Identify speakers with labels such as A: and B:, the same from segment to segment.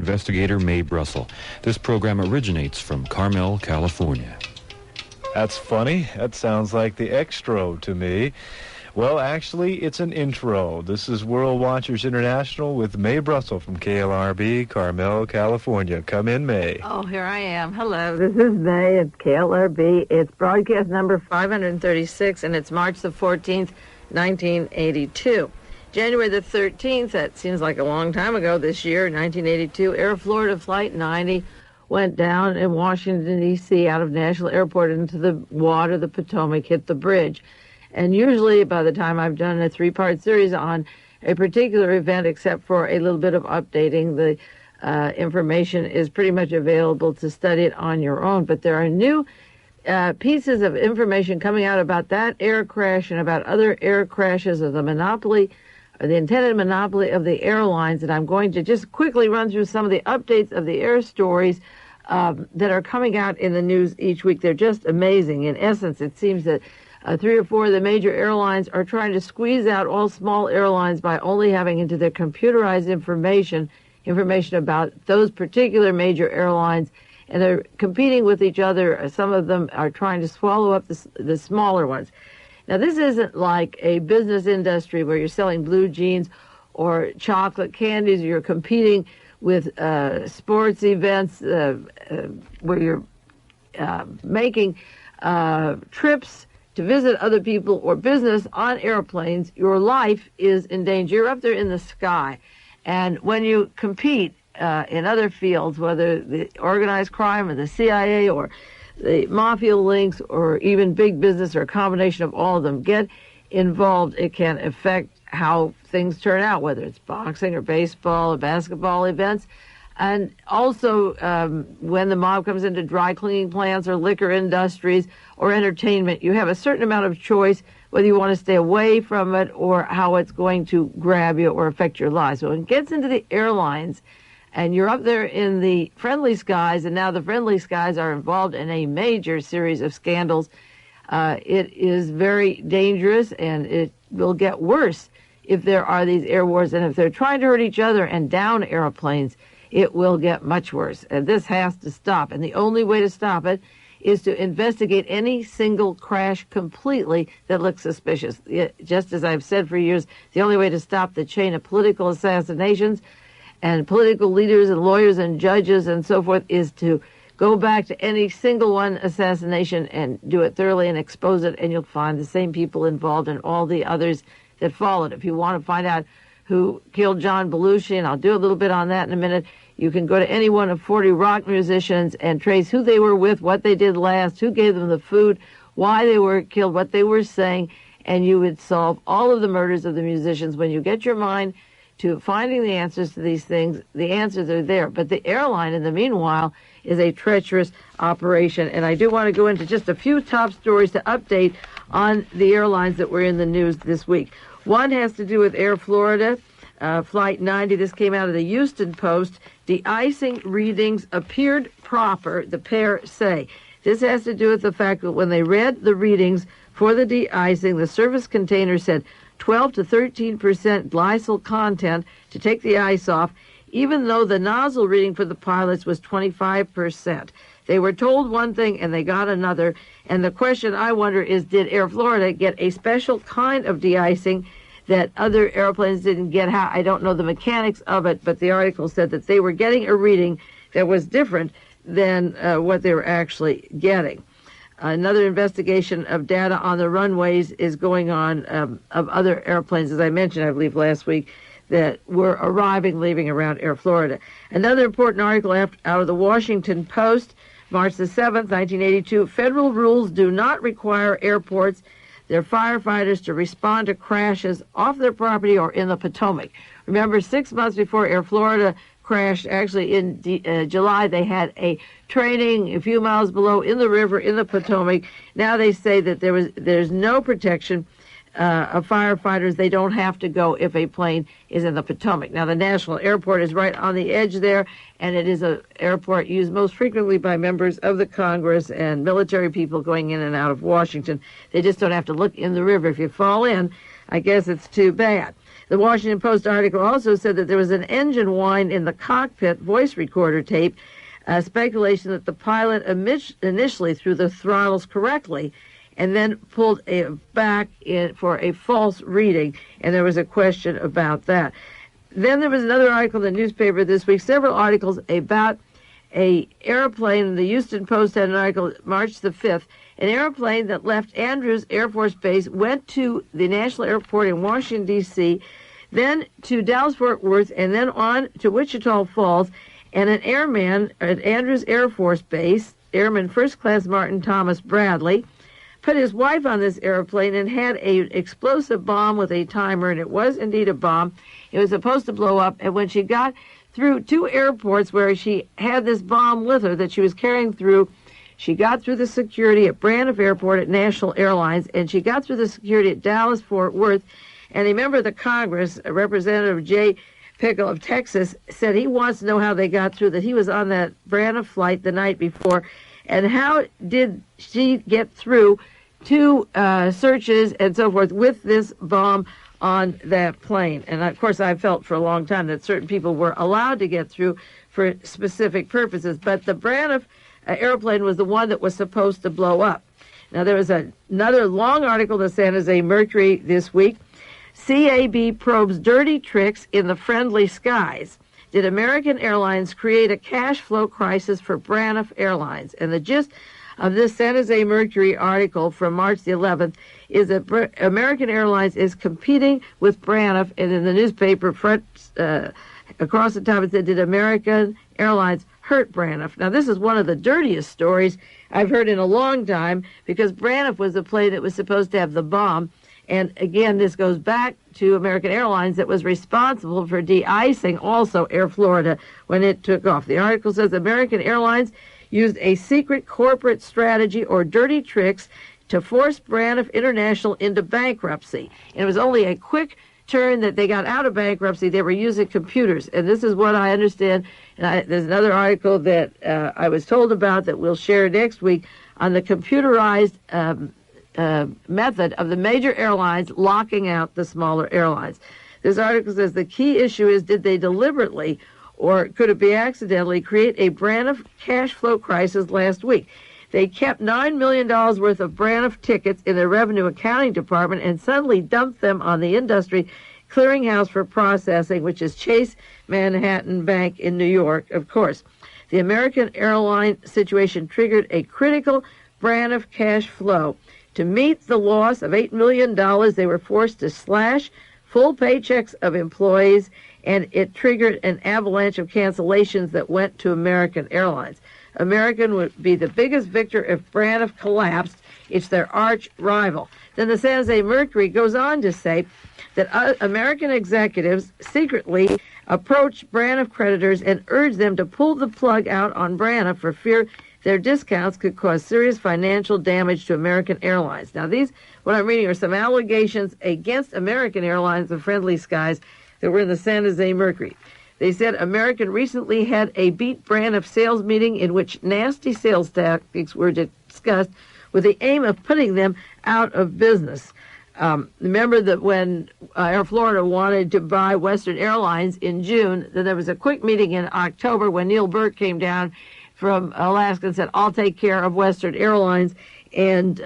A: investigator Mae Brussell. This program originates from Carmel, California.
B: That's funny. That sounds like the extra to me. Well, actually, it's an intro. This is World Watchers International with Mae Brussell from KLRB, Carmel, California. Come in, Mae.
C: Oh, here I am. Hello, this is Mae at KLRB. It's broadcast number 536, and it's March the 14th, 1982. January the 13th, that seems like a long time ago this year, 1982, Air Florida Flight 90 went down in Washington, D.C., out of National Airport into the water. The Potomac hit the bridge. And usually by the time I've done a three-part series on a particular event, except for a little bit of updating, the information is pretty much available to study it on your own. But there are new pieces of information coming out about that air crash and about other air crashes of the monopoly, or the intended monopoly of the airlines. And I'm going to just quickly run through some of the updates of the air stories that are coming out in the news each week. They're just amazing. In essence, it seems that 3 or 4 of the major airlines are trying to squeeze out all small airlines by only having into their computerized information about those particular major airlines, and they're competing with each other. Some of them are trying to swallow up the smaller ones. Now, this isn't like a business industry where you're selling blue jeans or chocolate candies, or you're competing with sports events where you're making trips to visit other people or business on airplanes. Your life is in danger. You're up there in the sky. And when you compete in other fields, whether the organized crime or the CIA or the mafia links or even big business or a combination of all of them get involved, it can affect how things turn out, whether it's boxing or baseball or basketball events. And also, when the mob comes into dry cleaning plants or liquor industries or entertainment, you have a certain amount of choice whether you want to stay away from it or how it's going to grab you or affect your lives. So when it gets into the airlines and you're up there in the friendly skies, and now the friendly skies are involved in a major series of scandals, it is very dangerous, and it will get worse if there are these air wars. And if they're trying to hurt each other and down airplanes, it will get much worse. And this has to stop. And the only way to stop it is to investigate any single crash completely that looks suspicious. Just as I've said for years, the only way to stop the chain of political assassinations and political leaders and lawyers and judges and so forth is to go back to any single one assassination and do it thoroughly and expose it, and you'll find the same people involved in all the others that followed. If you want to find out who killed John Belushi, and I'll do a little bit on that in a minute, you can go to any one of 40 rock musicians and trace who they were with, what they did last, who gave them the food, why they were killed, what they were saying, and you would solve all of the murders of the musicians. When you get your mind to finding the answers to these things, the answers are there. But the airline, in the meanwhile, is a treacherous operation. And I do want to go into just a few top stories to update on the airlines that were in the news this week. One has to do with Air Florida, Flight 90. This came out of the Houston Post. De-icing readings appeared proper, the pair say. This has to do with the fact that when they read the readings for the de-icing, the service container said 12 to 13% glycol content to take the ice off, even though the nozzle reading for the pilots was 25%. They were told one thing and they got another. And the question I wonder is, did Air Florida get a special kind of de-icing that other airplanes didn't get? How, I don't know the mechanics of it, but the article said that they were getting a reading that was different than what they were actually getting. Another investigation of data on the runways is going on of other airplanes, as I mentioned, I believe, last week, that were leaving around Air Florida. Another important article out of the Washington Post, March the 7th, 1982, federal rules do not require airports, their firefighters, to respond to crashes off their property or in the Potomac. Remember, 6 months before Air Florida crashed, actually in July, they had a training a few miles below in the river in the Potomac. Now they say that there's no protection of firefighters. They don't have to go if a plane is in the Potomac. Now, the National Airport is right on the edge there, and it is an airport used most frequently by members of the Congress and military people going in and out of Washington. They just don't have to look in the river. If you fall in, I guess it's too bad. The Washington Post article also said that there was an engine whine in the cockpit voice recorder tape, speculation that the pilot initially threw the throttles correctly and then pulled back for a false reading, and there was a question about that. Then there was another article in the newspaper this week, several articles about an airplane. The Houston Post had an article March the 5th. An airplane that left Andrews Air Force Base went to the National Airport in Washington, D.C., then to Dallas-Fort Worth, and then on to Wichita Falls. And an airman at Andrews Air Force Base, Airman First Class Martin Thomas Bradley, put his wife on this airplane and had an explosive bomb with a timer, and it was indeed a bomb. It was supposed to blow up, and when she got through two airports where she had this bomb with her that she was carrying through, she got through the security at Braniff Airport at National Airlines, and she got through the security at Dallas-Fort Worth. And a member of the Congress, Representative Jay Pickle of Texas, said he wants to know how they got through, that he was on that Braniff flight the night before, and how did she get through two searches and so forth with this bomb on that plane. And, of course, I felt for a long time that certain people were allowed to get through for specific purposes, but the Braniff airplane was the one that was supposed to blow up. Now, there was another long article in the San Jose Mercury this week. CAB probes dirty tricks in the friendly skies. Did American Airlines create a cash flow crisis for Braniff Airlines? And the gist of this San Jose Mercury article from March the 11th is that American Airlines is competing with Braniff, and in the newspaper front across the top it said, did American Airlines hurt Braniff? Now, this is one of the dirtiest stories I've heard in a long time, because Braniff was the plane that was supposed to have the bomb. And again, this goes back to American Airlines that was responsible for de-icing also Air Florida when it took off. The article says American Airlines used a secret corporate strategy or dirty tricks to force Braniff International into bankruptcy. And it was only a quick turn that they got out of bankruptcy. They were using computers. And this is what I understand. And there's another article that I was told about that we'll share next week on the computerized method of the major airlines locking out the smaller airlines. This article says the key issue is, did they deliberately or could it be accidentally create a Braniff cash flow crisis last week? They kept $9 million worth of Braniff tickets in their revenue accounting department and suddenly dumped them on the industry clearinghouse for processing, which is Chase Manhattan Bank in New York, of course. The American airline situation triggered a critical Braniff cash flow. To meet the loss of $8 million, they were forced to slash full paychecks of employees, and it triggered an avalanche of cancellations that went to American Airlines. American would be the biggest victor if Braniff collapsed. It's their arch rival. Then the San Jose Mercury goes on to say that American executives secretly approached Braniff creditors and urged them to pull the plug out on Braniff for fear their discounts could cause serious financial damage to American Airlines. Now, these, what I'm reading, are some allegations against American Airlines and Friendly Skies that were in the San Jose Mercury. They said American recently had a beat Braniff sales meeting in which nasty sales tactics were discussed with the aim of putting them out of business. Remember that when Air Florida wanted to buy Western Airlines in June, then there was a quick meeting in October when Neil Burke came down from Alaska and said, I'll take care of Western Airlines, and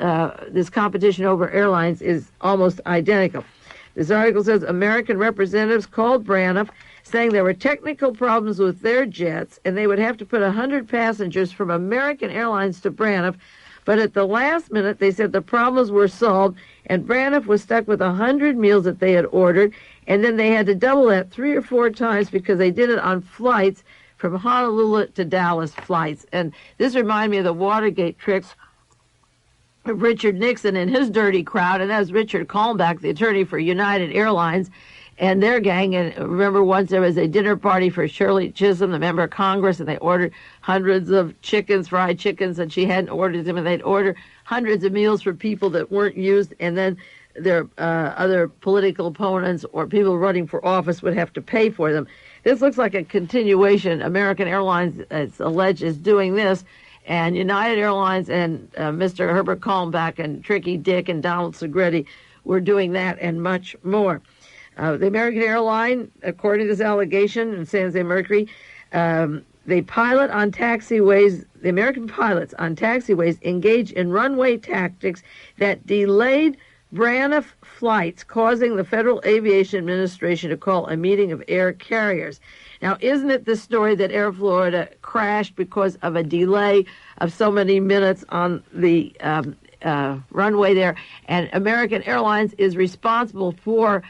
C: this competition over airlines is almost identical. This article says American representatives called Braniff, saying there were technical problems with their jets, and they would have to put 100 passengers from American Airlines to Braniff, but at the last minute they said the problems were solved, and Braniff was stuck with 100 meals that they had ordered, and then they had to double that 3 or 4 times because they did it on flights from Honolulu to Dallas flights. And this reminded me of the Watergate tricks of Richard Nixon and his dirty crowd, and that was Richard Kalmbach, the attorney for United Airlines, and their gang. And remember, once there was a dinner party for Shirley Chisholm, the member of Congress, and they ordered hundreds of chickens, fried chickens, and she hadn't ordered them, and they'd order hundreds of meals for people that weren't used, and then their other political opponents or people running for office would have to pay for them. This looks like a continuation. American Airlines, it's alleged, is doing this, and United Airlines and Mr. Herbert Kalmbach and Tricky Dick and Donald Segretti were doing that and much more. The American airline, according to this allegation in San Jose Mercury, they pilot on taxiways. The American pilots on taxiways engaged in runway tactics that delayed Braniff flights, causing the Federal Aviation Administration to call a meeting of air carriers. Now, isn't it the story that Air Florida crashed because of a delay of so many minutes on the runway there? And American Airlines is responsible for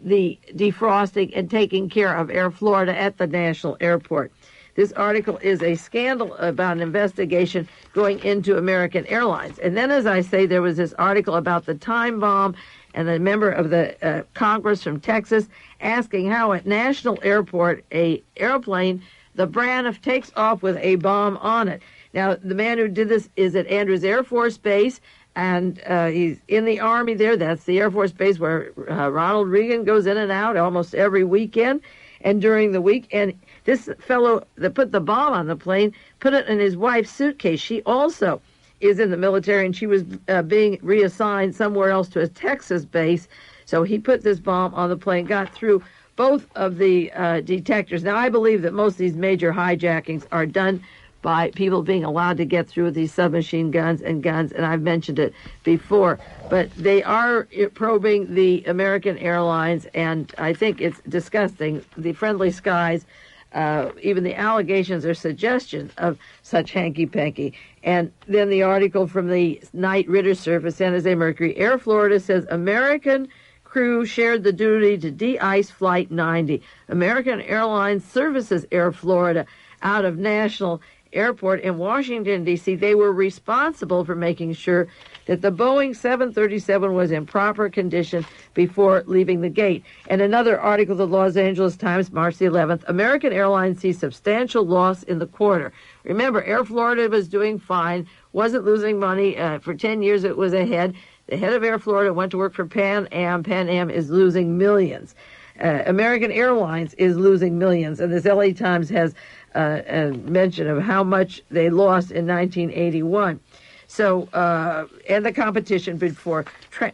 C: the defrosting and taking care of Air Florida at the national airport. This article is a scandal about an investigation going into American Airlines. And then, as I say, there was this article about the time bomb and the member of the Congress from Texas asking how at National Airport, a airplane, the Braniff, takes off with a bomb on it. Now, the man who did this is at Andrews Air Force Base, and he's in the Army there. That's the Air Force Base where Ronald Reagan goes in and out almost every weekend and during the week. And this fellow that put the bomb on the plane put it in his wife's suitcase. She also is in the military, and she was being reassigned somewhere else to a Texas base. So he put this bomb on the plane, got through both of the detectors. Now, I believe that most of these major hijackings are done by people being allowed to get through with these submachine guns, and I've mentioned it before. But they are probing the American Airlines, and I think it's disgusting. The Friendly Skies, even the allegations or suggestions of such hanky-panky. And then the article from the Knight Ridder Surface, San Jose Mercury, Air Florida says American crew shared the duty to de-ice Flight 90. American Airlines services Air Florida out of National Airport in Washington, D.C. They were responsible for making sure that the Boeing 737 was in proper condition before leaving the gate. And another article, the Los Angeles Times, March the 11th, American Airlines sees substantial loss in the quarter. Remember, Air Florida was doing fine, wasn't losing money. For 10 years it was ahead. The head of Air Florida went to work for Pan Am. Pan Am is losing millions. American Airlines is losing millions. And this LA Times has a mention of how much they lost in 1981. So, and the competition before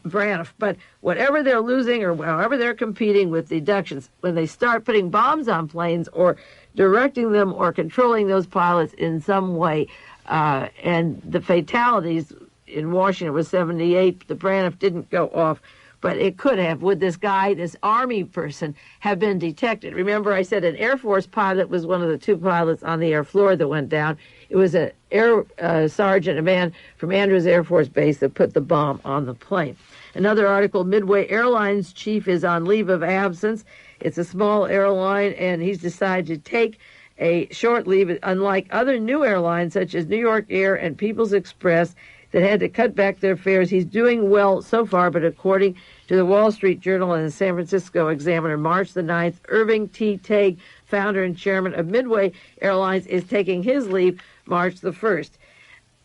C: Braniff. But whatever they're losing or however they're competing with deductions, when they start putting bombs on planes or directing them or controlling those pilots in some way, and the fatalities in Washington was 78, the Braniff didn't go off. But it could have. Would this guy, this Army person, have been detected? Remember, I said an Air Force pilot was one of the two pilots on the Air Florida that went down. It was an air sergeant, a man from Andrews Air Force Base, that put the bomb on the plane. Another article, Midway Airlines chief is on leave of absence. It's a small airline, and he's decided to take a short leave, unlike other new airlines such as New York Air and People's Express, that had to cut back their fares. He's doing well so far, but according to the Wall Street Journal and the San Francisco Examiner, March the 9th, Irving T. Tague, founder and chairman of Midway Airlines, is taking his leave March the 1st.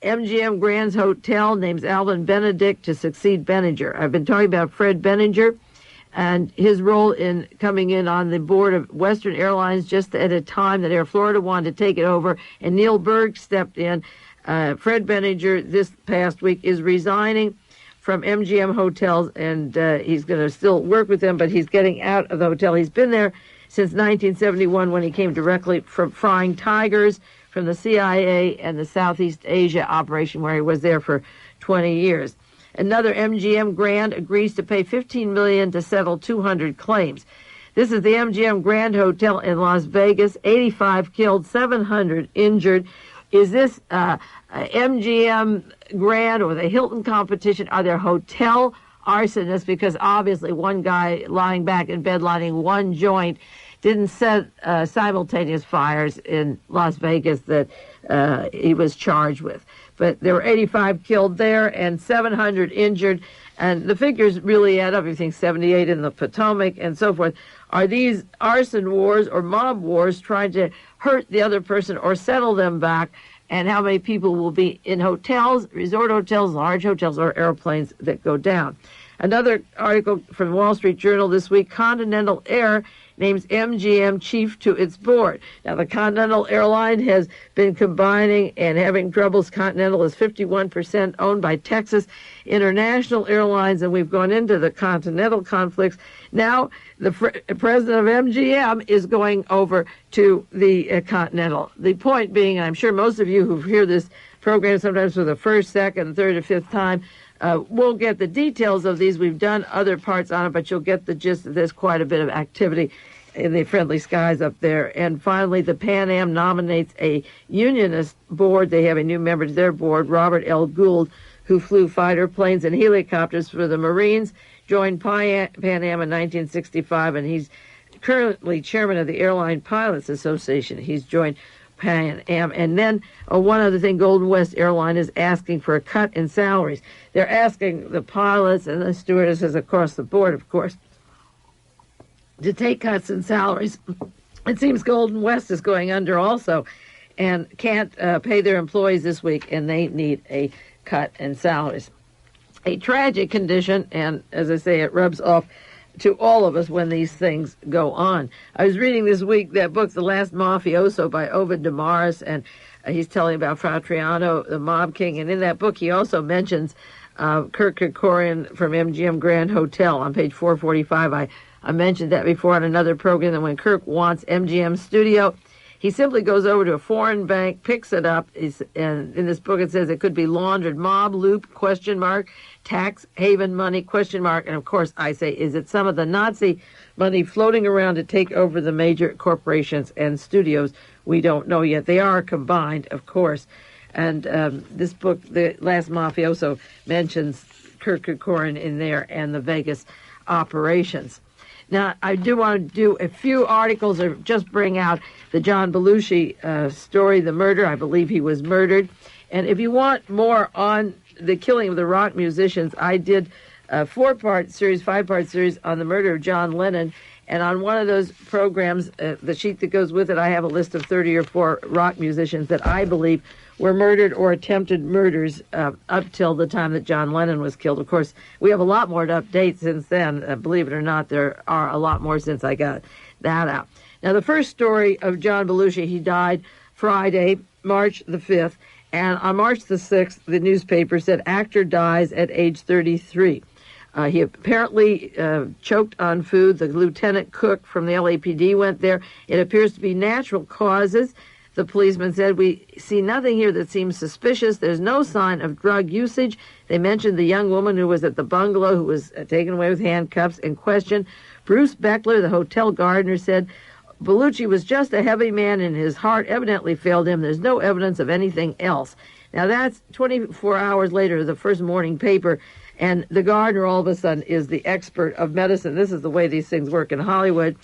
C: MGM Grand's Hotel names Alvin Benedict to succeed Benninger. I've been talking about Fred Benninger and his role in coming in on the board of Western Airlines just at a time that Air Florida wanted to take it over, and Neil Berg stepped in. Fred Benninger this past week is resigning from MGM Hotels, and he's going to still work with them, but he's getting out of the hotel. He's been there since 1971 when he came directly from frying tigers from the CIA and the Southeast Asia operation, where he was there for 20 years. Another MGM Grand agrees to pay $15 million to settle 200 claims. This is the MGM Grand Hotel in Las Vegas, 85 killed, 700 injured. Is this MGM Grand or the Hilton competition? Are there hotel arsonists? Because obviously one guy lying back in bed lighting one joint didn't set simultaneous fires in Las Vegas that he was charged with. But there were 85 killed there and 700 injured. And the figures really add up. You think 78 in the Potomac and so forth. Are these arson wars or mob wars trying to hurt the other person or settle them back? And how many people will be in hotels, resort hotels, large hotels, or airplanes that go down? Another article from the Wall Street Journal this week, Continental Air names MGM chief to its board. Now, the Continental Airline has been combining and having troubles. Continental is 51% owned by Texas International Airlines, and we've gone into the Continental conflicts. Now, the president of MGM is going over to the Continental. The point being, I'm sure most of you who hear this program sometimes for the first, second, third, or fifth time will get the details of these. We've done other parts on it, but you'll get the gist of this. Quite a bit of activity in the friendly skies up there. And finally, the Pan Am nominates a unionist board. They have a new member to their board, Robert L. Gould, who flew fighter planes and helicopters for the Marines, joined Pan Am in 1965, and he's currently chairman of the Airline Pilots Association. He's joined Pan Am. And then one other thing, Golden West Airline is asking for a cut in salaries. They're asking the pilots and the stewardesses across the board, of course, to take cuts in salaries. It seems Golden West is going under also and can't pay their employees this week, and they need a cut in salaries. A tragic condition, and as I say, it rubs off to all of us when these things go on. I was reading this week that book, The Last Mafioso by Ovid Damaris, and he's telling about Fratriano, the mob king, and in that book he also mentions Kirk Kerkorian from MGM Grand Hotel on page 445. I mentioned that before on another program, that when Kirk wants MGM studio, he simply goes over to a foreign bank, picks it up, and in this book it says it could be laundered mob loop, ? Tax haven money, ? And of course I say, is it some of the Nazi money floating around to take over the major corporations and studios? We don't know yet. They are combined, of course. And this book, The Last Mafioso, mentions Kirk Kerkorian in there and the Vegas operations. Now, I do want to do a few articles or just bring out the John Belushi story, the murder. I believe he was murdered. And if you want more on the killing of the rock musicians, I did a 5-part series on the murder of John Lennon. And on one of those programs, the sheet that goes with it, I have a list of 30 or 4 rock musicians that I believe were murdered or attempted murders up till the time that John Lennon was killed. Of course, we have a lot more to update since then. Believe it or not, there are a lot more since I got that out. Now, the first story of John Belushi, he died Friday, March the 5th. And on March the 6th, the newspaper said actor dies at age 33. He apparently choked on food. The lieutenant cook from the LAPD went there. It appears to be natural causes. The policeman said, we see nothing here that seems suspicious. There's no sign of drug usage. They mentioned the young woman who was at the bungalow who was taken away with handcuffs and questioned. Bruce Beckler, the hotel gardener, said Belushi was just a heavy man and his heart evidently failed him. There's no evidence of anything else. Now, that's 24 hours later, the first morning paper, and the gardener all of a sudden is the expert of medicine. This is the way these things work in Hollywood.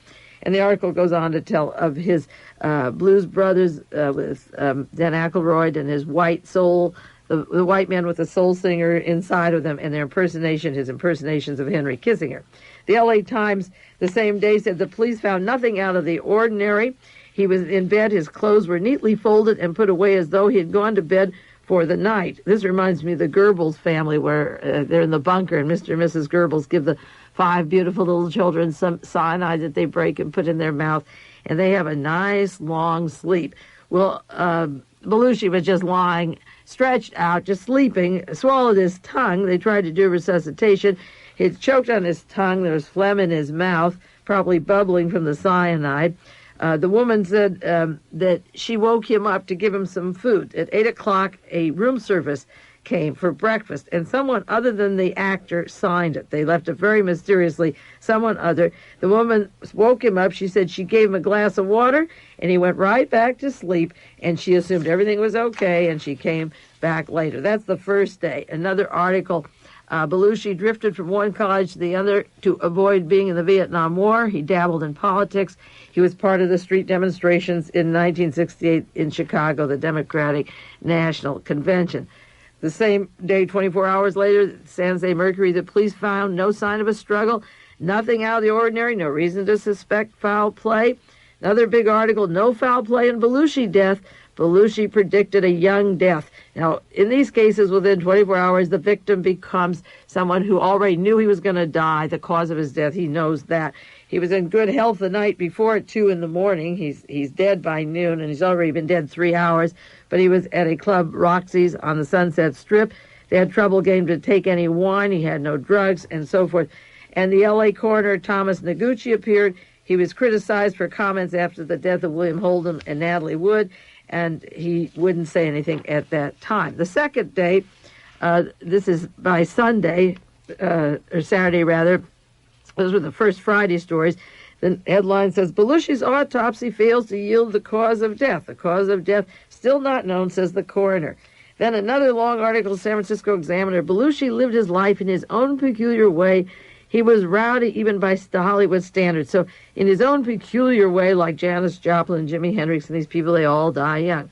C: And the article goes on to tell of his Blues Brothers with Dan Aykroyd and his white soul, the white man with the soul singer inside of them, and their his impersonations of Henry Kissinger. The LA Times the same day said the police found nothing out of the ordinary. He was in bed. His clothes were neatly folded and put away as though he had gone to bed for the night. This reminds me of the Goebbels family where they're in the bunker and Mr. and Mrs. Goebbels give the 5 beautiful little children some cyanide that they break and put in their mouth, and they have a nice long sleep. Well, Belushi was just lying, stretched out, just sleeping, swallowed his tongue. They tried to do resuscitation. He choked on his tongue. There was phlegm in his mouth, probably bubbling from the cyanide. The woman said that she woke him up to give him some food. At 8 o'clock, a room service came for breakfast, and someone other than the actor signed it. They left it very mysteriously, someone other. The woman woke him up. She said she gave him a glass of water, and he went right back to sleep, and she assumed everything was okay, and she came back later. That's the first day. Another article, Belushi drifted from one college to the other to avoid being in the Vietnam War. He dabbled in politics. He was part of the street demonstrations in 1968 in Chicago, the Democratic National Convention. The same day, 24 hours later, San Jose Mercury, the police found no sign of a struggle, nothing out of the ordinary, no reason to suspect foul play. Another big article, no foul play in Belushi death. Belushi predicted a young death. Now, in these cases, within 24 hours, the victim becomes someone who already knew he was going to die, the cause of his death. He knows that. He was in good health the night before at 2 in the morning. He's dead by noon, and he's already been dead 3 hours. But he was at a club, Roxy's, on the Sunset Strip. They had trouble getting him to take any wine. He had no drugs, and so forth. And the L.A. coroner, Thomas Noguchi, appeared. He was criticized for comments after the death of William Holden and Natalie Wood, and he wouldn't say anything at that time. The second day, this is by Sunday, or Saturday rather, those were the first Friday stories. The headline says, Belushi's autopsy fails to yield the cause of death. The cause of death still not known, says the coroner. Then another long article, San Francisco Examiner, Belushi lived his life in his own peculiar way. He was rowdy even by Hollywood standards. So in his own peculiar way, like Janis Joplin, Jimi Hendrix, and these people, they all die young.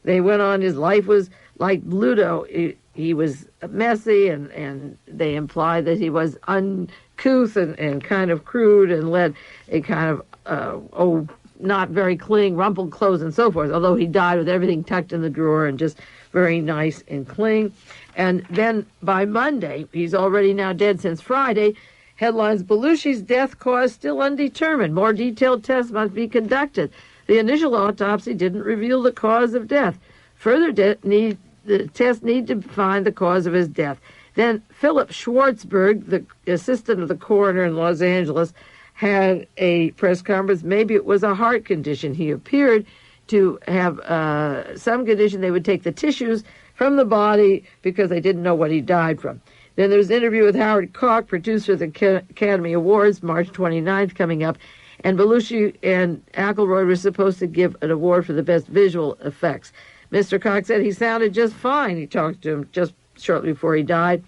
C: They went on, his life was like Bluto. He was messy, and they implied that he was uncouth and kind of crude and led a kind of, not very clean, rumpled clothes and so forth, although he died with everything tucked in the drawer and just very nice and clean. And then by Monday, he's already now dead since Friday, headlines, Belushi's death cause still undetermined. More detailed tests must be conducted. The initial autopsy didn't reveal the cause of death. Further the tests need to find the cause of his death. Then Philip Schwartzberg, the assistant of the coroner in Los Angeles, had a press conference. Maybe it was a heart condition. He appeared to have some condition. They would take the tissues from the body because they didn't know what he died from. Then there was an interview with Howard Koch, producer of the Academy Awards, March 29th, coming up. And Belushi and Aykroyd were supposed to give an award for the best visual effects. Mr. Koch said he sounded just fine. He talked to him just shortly before he died.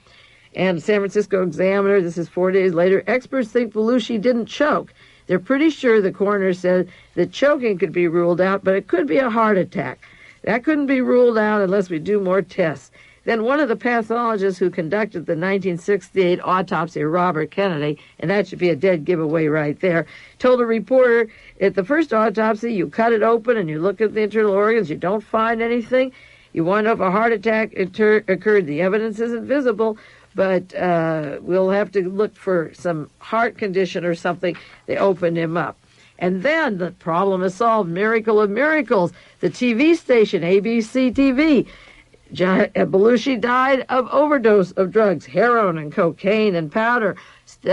C: And San Francisco Examiner, this is 4 days later, experts think Belushi didn't choke. They're pretty sure, the coroner said, that choking could be ruled out, but it could be a heart attack. That couldn't be ruled out unless we do more tests. Then one of the pathologists who conducted the 1968 autopsy of Robert Kennedy, and that should be a dead giveaway right there, told a reporter, at the first autopsy, you cut it open and you look at the internal organs, you don't find anything. You want to know if a heart attack occurred. The evidence isn't visible, but we'll have to look for some heart condition or something. They opened him up. And then the problem is solved. Miracle of miracles. The TV station, ABC TV, Belushi died of overdose of drugs, heroin and cocaine and powder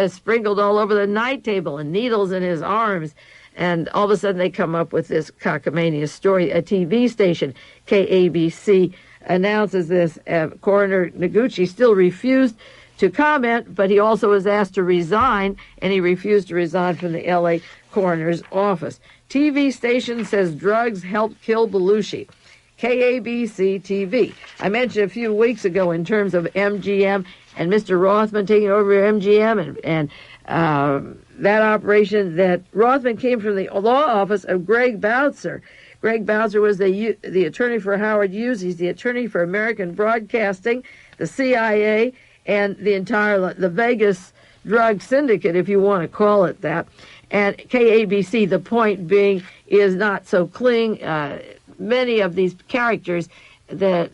C: sprinkled all over the night table and needles in his arms. And all of a sudden they come up with this cockamamie story. A TV station, KABC, announces this. Coroner Noguchi still refused to comment, but he also was asked to resign, and he refused to resign from the L.A. coroner's office. TV station says drugs helped kill Belushi. KABC TV. I mentioned a few weeks ago in terms of MGM and Mr. Rothman taking over MGM and that operation, that Rothman came from the law office of Greg Boutzer. Greg Boutzer was the attorney for Howard Hughes. He's the attorney for American Broadcasting, the CIA, and the Vegas drug syndicate, if you want to call it that. And KABC, the point being, is not so clean. Many of these characters that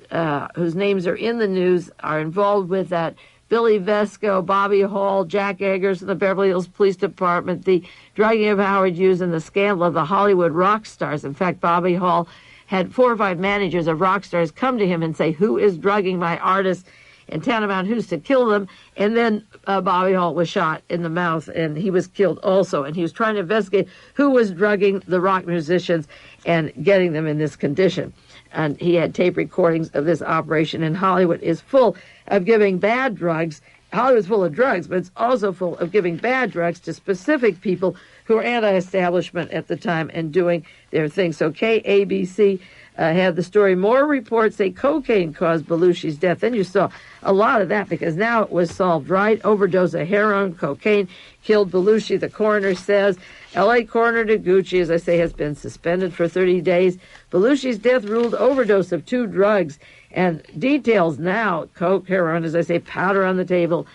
C: whose names are in the news are involved with that. Billy Vesco, Bobby Hall, Jack Eggers from the Beverly Hills Police Department, the drugging of Howard Hughes, and the scandal of the Hollywood rock stars. In fact, Bobby Hall had 4 or 5 managers of rock stars come to him and say, who is drugging my artists, and tantamount who's to kill them. And then Bobby Hall was shot in the mouth, and he was killed also. And he was trying to investigate who was drugging the rock musicians and getting them in this condition. And he had tape recordings of this operation. And Hollywood is full of giving bad drugs. Hollywood's full of drugs, but it's also full of giving bad drugs to specific people who were anti-establishment at the time and doing their thing. So KABC had the story. More reports say cocaine caused Belushi's death. Then you saw a lot of that because now it was solved, right? Overdose of heroin, cocaine killed Belushi. The coroner says L.A. Coroner Noguchi, as I say, has been suspended for 30 days. Belushi's death ruled overdose of 2 drugs. And details now, coke, heroin, as I say, powder on the table,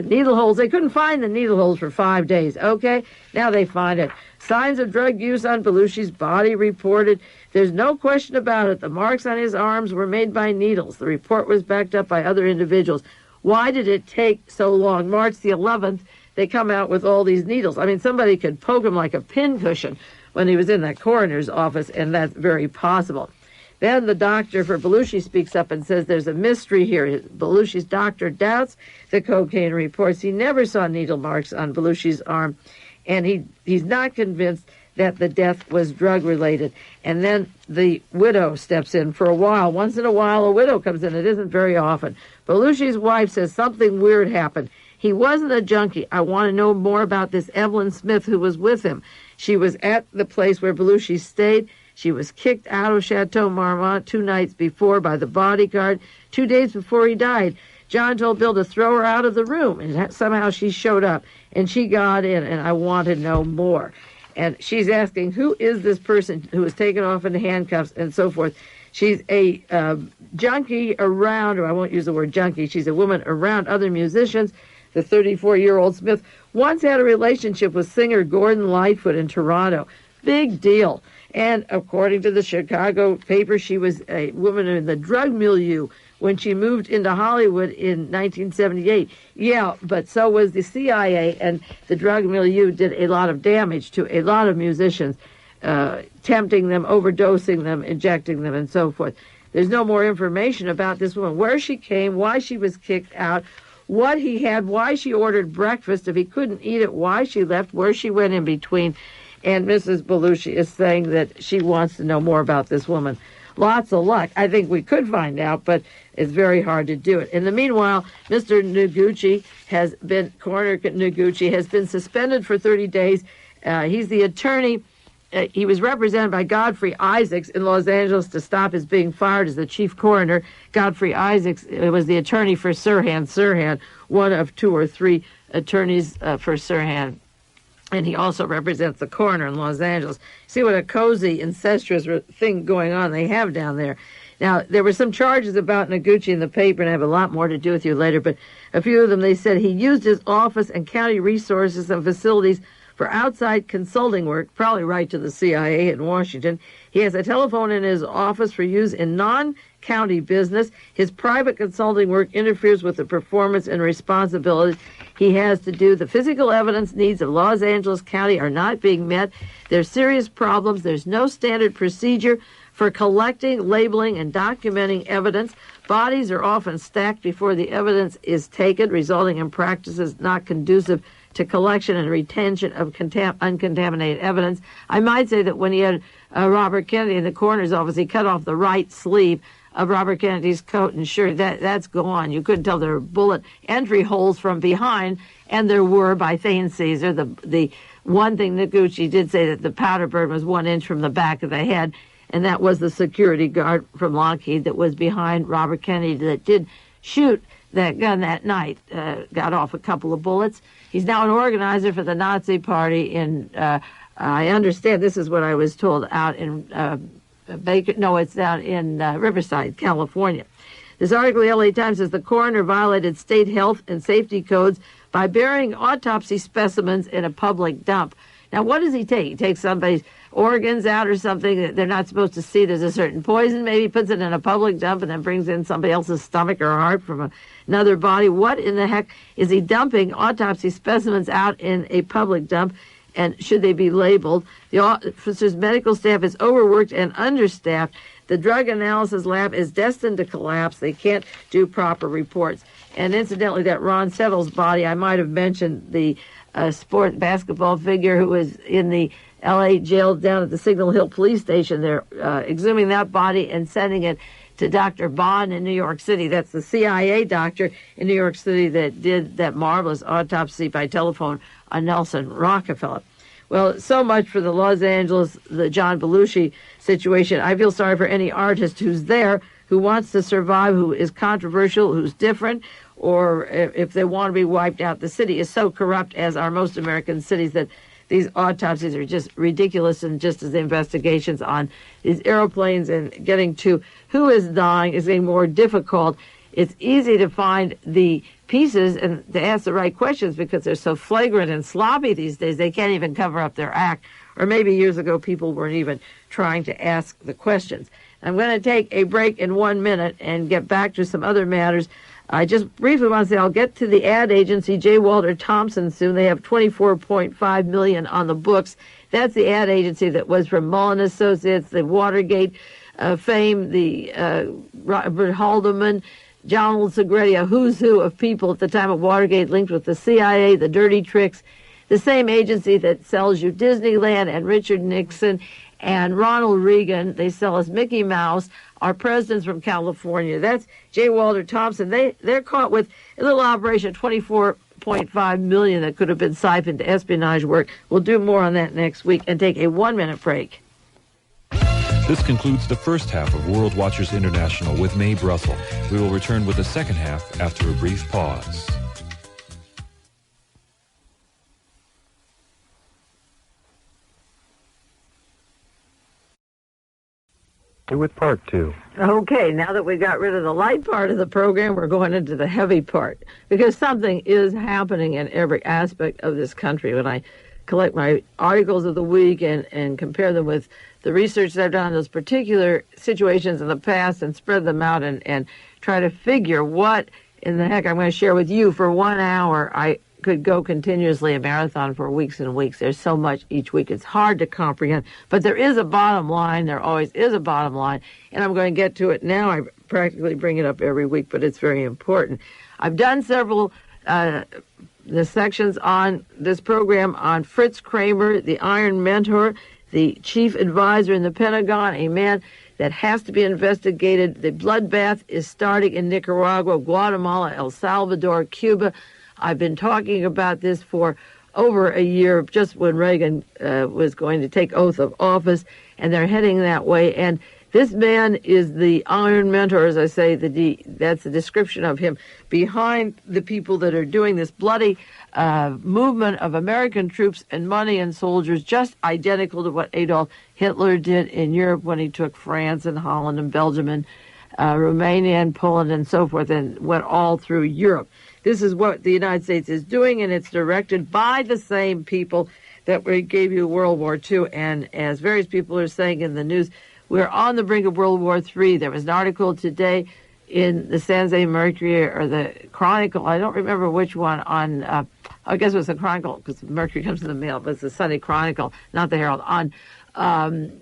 C: needle holes. They couldn't find the needle holes for 5 days. Okay, now they find it. Signs of drug use on Belushi's body reported. There's no question about it. The marks on his arms were made by needles. The report was backed up by other individuals. Why did it take so long? March the 11th, they come out with all these needles. I mean, somebody could poke him like a pincushion when he was in that coroner's office, and that's very possible. Then the doctor for Belushi speaks up and says there's a mystery here. Belushi's doctor doubts the cocaine reports. He never saw needle marks on Belushi's arm, and he's not convinced that the death was drug-related. And then the widow steps in for a while. Once in a while, a widow comes in. It isn't very often. Belushi's wife says something weird happened. He wasn't a junkie. I want to know more about this Evelyn Smith who was with him. She was at the place where Belushi stayed. She was kicked out of Chateau Marmont 2 nights before by the bodyguard. 2 days before he died, John told Bill to throw her out of the room, and somehow she showed up, and she got in, and I want to know more. And she's asking, who is this person who was taken off in handcuffs and so forth? She's a junkie around, or I won't use the word junkie, she's a woman around other musicians. The 34-year-old Smith once had a relationship with singer Gordon Lightfoot in Toronto. Big deal. And according to the Chicago paper, she was a woman in the drug milieu when she moved into Hollywood in 1978. Yeah, but so was the CIA, and the drug milieu did a lot of damage to a lot of musicians, tempting them, overdosing them, injecting them, and so forth. There's no more information about this woman, where she came, why she was kicked out, what he had, why she ordered breakfast, if he couldn't eat it, why she left, where she went in between. And Mrs. Belushi is saying that she wants to know more about this woman. Lots of luck. I think we could find out, but it's very hard to do it. In the meanwhile, Mr. Coroner Noguchi has been suspended for 30 days. He's the attorney. He was represented by Godfrey Isaacs in Los Angeles to stop his being fired as the chief coroner. Godfrey Isaacs was the attorney for Sirhan, one of 2 or 3 attorneys for Sirhan. And he also represents the coroner in Los Angeles. See what a cozy, incestuous thing going on they have down there. Now, there were some charges about Noguchi in the paper, and I have a lot more to do with you later, but a few of them, they said he used his office and county resources and facilities for outside consulting work, probably right to the CIA in Washington. He has a telephone in his office for use in non-county business. His private consulting work interferes with the performance and responsibilities he has to do. The physical evidence needs of Los Angeles County are not being met. There's serious problems. There's no standard procedure for collecting, labeling, and documenting evidence. Bodies are often stacked before the evidence is taken, resulting in practices not conducive to collection and retention of uncontaminated evidence. I might say that when he had Robert Kennedy in the coroner's office, he cut off the right sleeve of Robert Kennedy's coat and shirt. That's gone. You couldn't tell there were bullet entry holes from behind, and there were by Thane Cesar. The one thing Noguchi did say that the powder burn was 1 inch from the back of the head, and that was the security guard from Lockheed that was behind Robert Kennedy that did shoot that gun that night, got off a couple of bullets. He's now an organizer for the Nazi Party in, I understand, this is what I was told, out in it's down in Riverside, California. This article in the LA Times says the coroner violated state health and safety codes by burying autopsy specimens in a public dump. Now, what does he take? He takes somebody's organs out or something that they're not supposed to see. There's a certain poison. Maybe puts it in a public dump and then brings in somebody else's stomach or heart from another body. What in the heck is he dumping autopsy specimens out in a public dump? And should they be labeled? The officer's medical staff is overworked and understaffed. The drug analysis lab is destined to collapse. They can't do proper reports. And incidentally, that Ron Settle's body, I might have mentioned the sport basketball figure who was in the L.A. jail down at the Signal Hill police station. They're exhuming that body and sending it to Dr. Bond in New York City. That's the CIA doctor in New York City that did that marvelous autopsy by telephone on Nelson Rockefeller. Well, so much for the Los Angeles, the John Belushi situation. I feel sorry for any artist who's there, who wants to survive, who is controversial, who's different, or if they want to be wiped out. The city is so corrupt, as are most American cities, that these autopsies are just ridiculous, and just as the investigations on these airplanes and getting to who is dying is getting more difficult. It's easy to find the pieces and to ask the right questions, because they're so flagrant and sloppy these days, they can't even cover up their act. Or maybe years ago, people weren't even trying to ask the questions. I'm going to take a break in 1 minute and get back to some other matters. I just briefly want to say I'll get to the ad agency, J. Walter Thompson, soon. They have $24.5 million on the books. That's the ad agency that was from Mullen Associates, the Watergate fame, the Robert Haldeman, John Segretti, a who's who of people at the time of Watergate linked with the CIA, the dirty tricks, the same agency that sells you Disneyland and Richard Nixon and Ronald Reagan. They sell us Mickey Mouse, our presidents from California. That's J. Walter Thompson. They're caught with a little operation, $24.5 million that could have been siphoned to espionage work. We'll do more on that next week and take a 1 minute break.
A: This concludes the first half of World Watchers International with Mae Brussell. We will return with the second half after a brief pause.
B: With part two.
C: Okay, now that we got rid of the light part of the program, we're going into the heavy part, because something is happening in every aspect of this country. When I collect my articles of the week and compare them with the research that I've done on those particular situations in the past and spread them out and try to figure what in the heck I'm going to share with you for 1 hour, I could go continuously a marathon for weeks and weeks. There's so much each week. It's hard to comprehend. But there is a bottom line. There always is a bottom line. And I'm going to get to it now. I practically bring it up every week, but it's very important. I've done several the sections on this program on Fritz Kramer, the Iron Mentor, the chief advisor in the Pentagon, a man that has to be investigated. The bloodbath is starting in Nicaragua, Guatemala, El Salvador, Cuba. I've been talking about this for over a year, just when Reagan was going to take oath of office, and they're heading that way. And this man is the Iron Mentor, as I say. That's the description of him behind the people that are doing this bloody movement of American troops and money and soldiers, just identical to what Adolf Hitler did in Europe when he took France and Holland and Belgium and Romania and Poland and so forth, and went all through Europe. This is what the United States is doing, and it's directed by the same people that gave you World War II. And as various people are saying in the news, we're on the brink of World War III. There was an article today in the San Jose Mercury or the Chronicle, I don't remember which one, on, I guess it was the Chronicle, because Mercury comes in the mail, but it's the Sunday Chronicle, not the Herald, on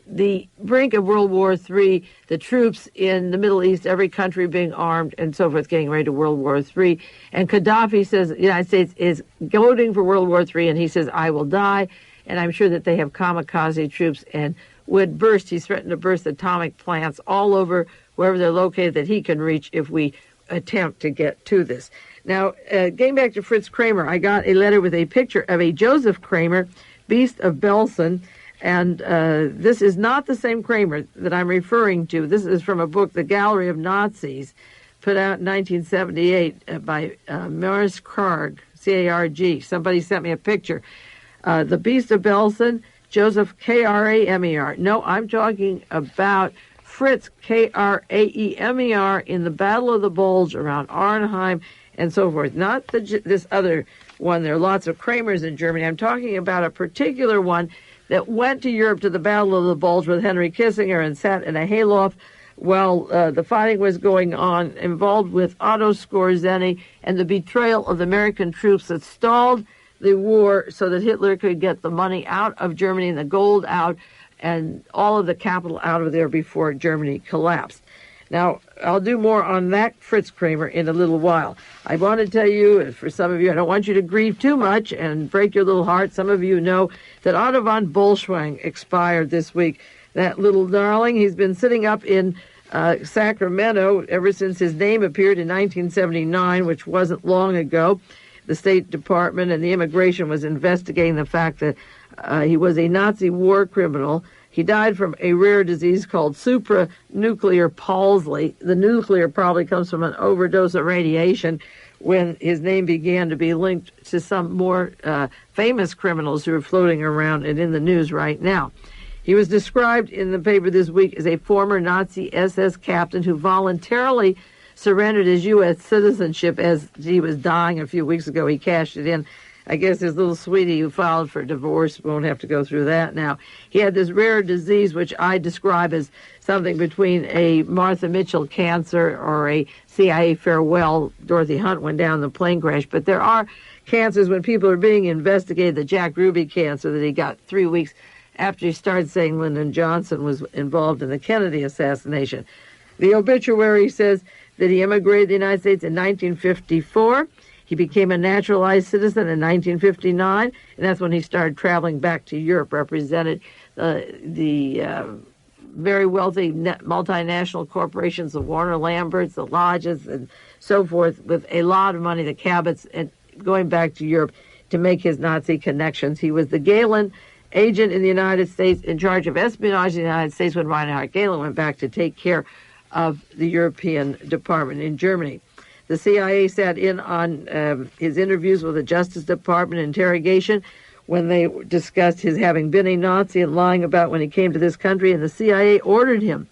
C: the brink of World War III, the troops in the Middle East, every country being armed and so forth, getting ready to World War III. And Gaddafi says the United States is goading for World War III, and he says, I will die. And I'm sure that they have kamikaze troops and would burst. He's threatened to burst atomic plants all over wherever they're located that he can reach if we attempt to get to this. Now, getting back to Fritz Kramer, I got a letter with a picture of a Joseph Kramer, Beast of Belsen. And this is not the same Kramer that I'm referring to. This is from a book, The Gallery of Nazis, put out in 1978 by Maurice Karg, C-A-R-G. Somebody sent me a picture. The Beast of Belsen, Joseph K-R-A-M-E-R. No, I'm talking about Fritz, K-R-A-E-M-E-R, in the Battle of the Bulge around Arnhem and so forth. Not this other one. There are lots of Kramers in Germany. I'm talking about a particular one that went to Europe to the Battle of the Bulge with Henry Kissinger and sat in a hayloft while the fighting was going on, involved with Otto Skorzeny and the betrayal of the American troops that stalled the war so that Hitler could get the money out of Germany and the gold out and all of the capital out of there before Germany collapsed. Now, I'll do more on that Fritz Kramer in a little while. I want to tell you, for some of you, I don't want you to grieve too much and break your little heart. Some of you know that Otto von Bolschwing expired this week. That little darling, he's been sitting up in Sacramento ever since his name appeared in 1979, which wasn't long ago. The State Department and the Immigration was investigating the fact that he was a Nazi war criminal. He died from a rare disease called supranuclear palsy. The nuclear probably comes from an overdose of radiation when his name began to be linked to some more famous criminals who are floating around and in the news right now. He was described in the paper this week as a former Nazi SS captain who voluntarily surrendered his U.S. citizenship as he was dying a few weeks ago. He cashed it in. I guess his little sweetie who filed for divorce won't have to go through that now. He had this rare disease, which I describe as something between a Martha Mitchell cancer or a CIA farewell. Dorothy Hunt went down in the plane crash. But there are cancers when people are being investigated. The Jack Ruby cancer that he got 3 weeks after he started saying Lyndon Johnson was involved in the Kennedy assassination. The obituary says that he immigrated to the United States in 1954. He became a naturalized citizen in 1959, and that's when he started traveling back to Europe, represented the very wealthy multinational corporations, the Warner Lamberts, the Lodges, and so forth, with a lot of money, the Cabots, and going back to Europe to make his Nazi connections. He was the Gehlen agent in the United States in charge of espionage in the United States when Reinhard Gehlen went back to take care of the European Department in Germany. The CIA sat in on his interviews with the Justice Department interrogation when they discussed his having been a Nazi and lying about when he came to this country, and the CIA ordered him,